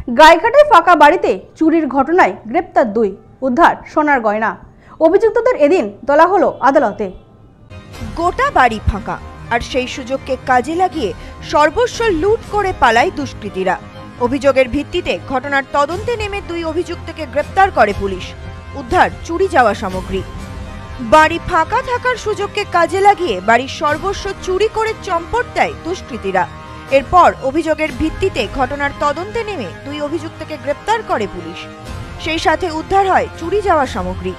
গাইঘাটায় ফাঁকা বাড়িতে চুরির ঘটনায় গ্রেপ্তার 2, উদ্ধার সোনার গয়না। অভিযুক্তদের এদিন তোলা হলো আদালতে। গোটা বাড়ি ফাঁকা, আর সেই সুযোগকে কাজে লাগিয়ে সর্বস্ব লুট করে পালায় দুষ্কৃতীরা। অভিযোগের ভিত্তিতে ঘটনার তদন্তে নেমে 2 অভিযুক্তকে গ্রেপ্তার করে পুলিশ। উদ্ধার চুরি যাওয়া সামগ্রী। বাড়ি ফাঁকা থাকার সুযোগকে কাজে লাগিয়ে বাড়ির সর্বস্ব চুরি করে চম্পট দেয় দুষ্কৃতীরা। এরপর অভিযোগের ভিত্তিতে ঘটনার তদন্তে নেমে 2 অভিযুক্তকে গ্রেপ্তার করে পুলিশ। সেই সাথে উদ্ধার হয় চুরি যাওয়া সামগ্রী।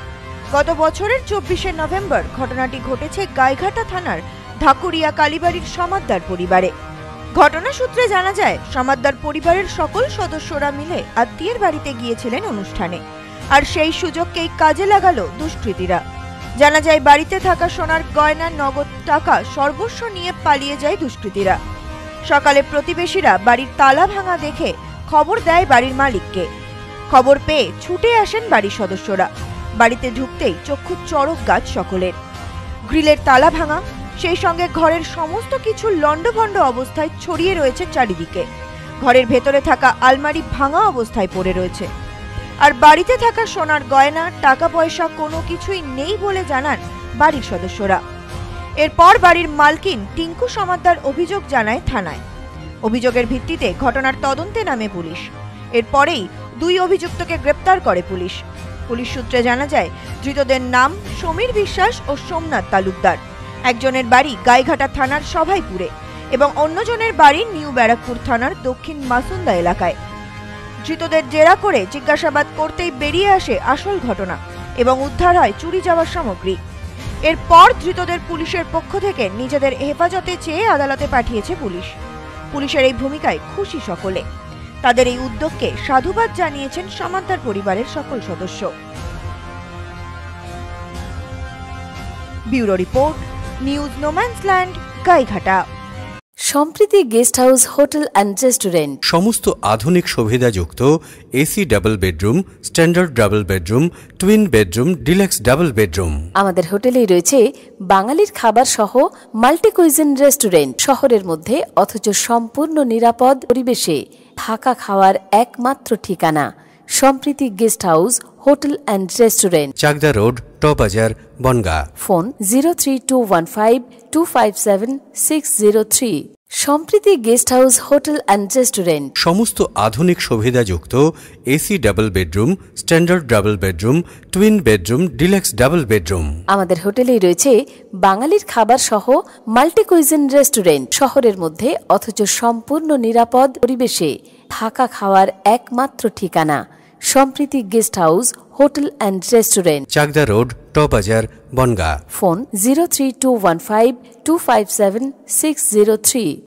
গত বছরের 24শে নভেম্বর ঘটনাটি ঘটেছে গাইঘাটা থানার ঢাকুরিয়া কালীবাড়ির সমাদ্দার পরিবারে। ঘটনা সূত্রে জানা যায়, সমাদ্দার পরিবারের সকল সদস্যরা মিলে আত্মীয়ের বাড়িতে গিয়েছিলেন অনুষ্ঠানে, আর সেই সুযোগকেই কাজে লাগালো দুষ্কৃতীরা। জানা যায়, বাড়িতে থাকা সোনার গয়না, নগদ টাকা সর্বস্ব নিয়ে পালিয়ে যায় দুষ্কৃতীরা। সকালে প্রতিবেশীরা বাড়ির তালা ভাঙা দেখে খবর দেয় বাড়ির মালিককে। খবর পেয়ে ছুটে আসেন বাড়ির সদস্যরা। বাড়িতে ঢুকতেই চক্ষু চড়ক গাছ সকলের। গ্রিলের তালা ভাঙা, সেই সঙ্গে ঘরের সমস্ত কিছু লণ্ডভণ্ড অবস্থায় ছড়িয়ে রয়েছে চারিদিকে। ঘরের ভেতরে থাকা আলমারি ভাঙা অবস্থায় পড়ে রয়েছে। আর বাড়িতে থাকা সোনার গয়না, টাকা পয়সা কোনো কিছুই নেই বলে জানান বাড়ির সদস্যরা। এরপর বাড়ির মালকিন টিঙ্কু সমাদ্দার অভিযোগ জানায় থানায়। অভিযোগের ভিত্তিতে ঘটনার তদন্তে নামে পুলিশ। এরপরেই 2 অভিযুক্তকে গ্রেপ্তার করে পুলিশ। পুলিশ সূত্রে জানা যায়, ধৃতদের নাম সমীর বিশ্বাস ও সোমনাথ তালুকদার। একজনের বাড়ি গাইঘাটা থানার সভাইপুরে এবং অন্যজনের বাড়ি নিউ ব্যারাকপুর থানার দক্ষিণ মাসুন্দা এলাকায়। ধৃতদের জেরা করে জিজ্ঞাসাবাদ করতেই বেরিয়ে আসে আসল ঘটনা এবং উদ্ধার হয় চুরি যাওয়ার সামগ্রী। এরপর ধৃতদের পুলিশের পক্ষ থেকে নিজেদের হেফাজতে চেয়ে আদালতে পাঠিয়েছে পুলিশ। পুলিশের এই ভূমিকায় খুশি সকলে। তাদের এই উদ্যোগকে সাধুবাদ জানিয়েছেন সমাদ্দার পরিবারের সকল সদস্য। Bureau report, news no man's land, Gaighata. Sampriti guest house, hotel and restaurant. সমস্ত আধুনিক সুবিধাযুক্ত AC double bedroom, standard double bedroom, twin bedroom, deluxe double bedroom. আমাদের হোটেলেই রয়েছে বাঙালির খাবার সহ মাল্টি কুইজিন রেস্টুরেন্ট। শহরের মধ্যে অথচ সম্পূর্ণ নিরাপদ পরিবেশে থাকা খাওয়ার একমাত্র ঠিকানা Sampriti guest house, hotel and restaurant, Chakdah road, টবাজার, Bongaon. Phone 03215257603। Sampriti guest house, hotel and restaurant. সমস্ত আধুনিক সুবিধাযুক্ত AC double bedroom, standard double bedroom, twin bedroom, deluxe double bedroom. আমাদের হোটেলেই রয়েছে বাঙালির খাবার সহ মাল্টি কুইজিন রেস্টুরেন্ট। শহরের মধ্যে অথচ সম্পূর্ণ নিরাপদ পরিবেশে থাকা খাওয়ার একমাত্র ঠিকানা Sampriti guest house, hotel and restaurant, Chakdah road, টবাজার, বনগাঁ। ফোন 03215257603।